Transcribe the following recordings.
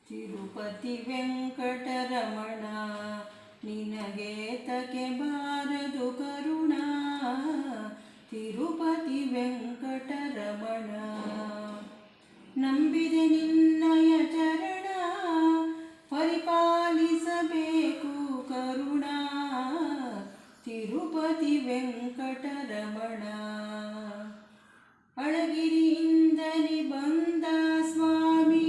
ತಿರುಪತಿ ವೆಂಕಟರಮಣ ನಿನಗೆ ತಕೆ ಬಾರದು ಕರುಣ. ತಿರುಪತಿ ವೆಂಕಟರಮಣ ನಂಬಿದೆ ನಿನ್ನಯ ಚರಣ, ಪರಿಪಾಲಿಸಬೇಕು ಕರುಣ. ತಿರುಪತಿ ವೆಂಕಟರಮಣ ಅಳಗಿರಿಯಿಂದಲಿ ಬಂದ ಸ್ವಾಮಿ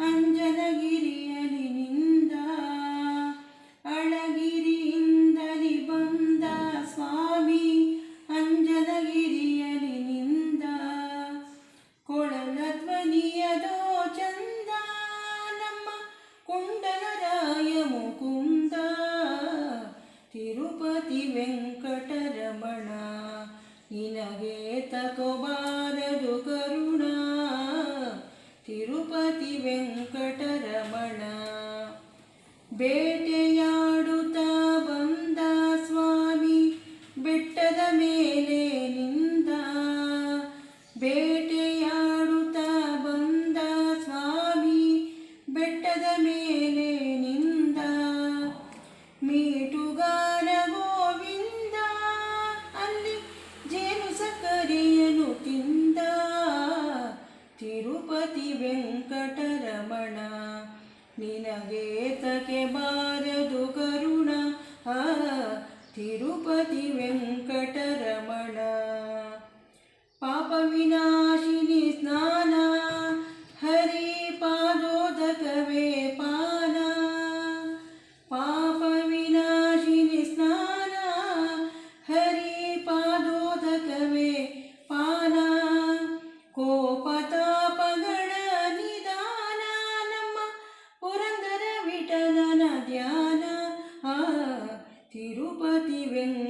ಅಂಜನಗಿರಿಯಲಿ ನಿಂದ. ಅಳಗಿರಿಯಿಂದಲಿ ಬಂದ ಸ್ವಾಮಿ ಅಂಜನಗಿರಿಯಲಿ ನಿಂದ. ಕೊಳಲ ಧ್ವನಿಯದೋ ಚಂದ ನಮ್ಮ ಕುಂಡಲರಾಯ ಮುಕುಂದ. ತಿರುಪತಿ ವೆಂಕಟರಮಣ ನಿನಗೆ ತಕೋಬಾರದು ಕರುಣ. ತಿರುಪತಿ ವೆಂಕಟರಮಣ ಬೇಟೆಯಾಡುತ್ತಾ ಬಂದ ಸ್ವಾಮಿ ಬೆಟ್ಟದ ಮೇಲೆ ನಿಂದ. ಬೇಟೆಯಾಡುತ್ತಾ ಬಂದ ಸ್ವಾಮಿ ಬೆಟ್ಟದ ಮೇಲೆ ನಿಂದ. ಮೀಟುಗಾರ ಗೋವಿಂದ ಅಲ್ಲಿ ಜೇನು ಸಕ್ಕರೆಯನು ತಿಂದ. ತಿರುಪತಿ ವೆಂಕಟರಮಣ ನಿನಗೆ ತಕೆ ಬಾರದು ಕರುಣ. ತಿರುಪತಿ ವೆಂಕಟರಮಣ ಪಾಪ ವಿನಾಶಿನಿ ಸ್ನಾನ, ಹರಿ ಪಾದೋದಕವೇ ಪಾನ. ಪಾಪ ವಿನಾಶಿನಿ ಸ್ನಾನ, ಹರಿ ಪಾದೋದಕವೇ ಪಾನ. ಕೋಪತಾಪಗಳ ನಿಧಾನ ನಮ್ಮ ಪುರಂದರ ವಿಠಲನ ಧ್ಯಾನ. ತಿರುಪತಿ ವೆಂಕಟರಮಣ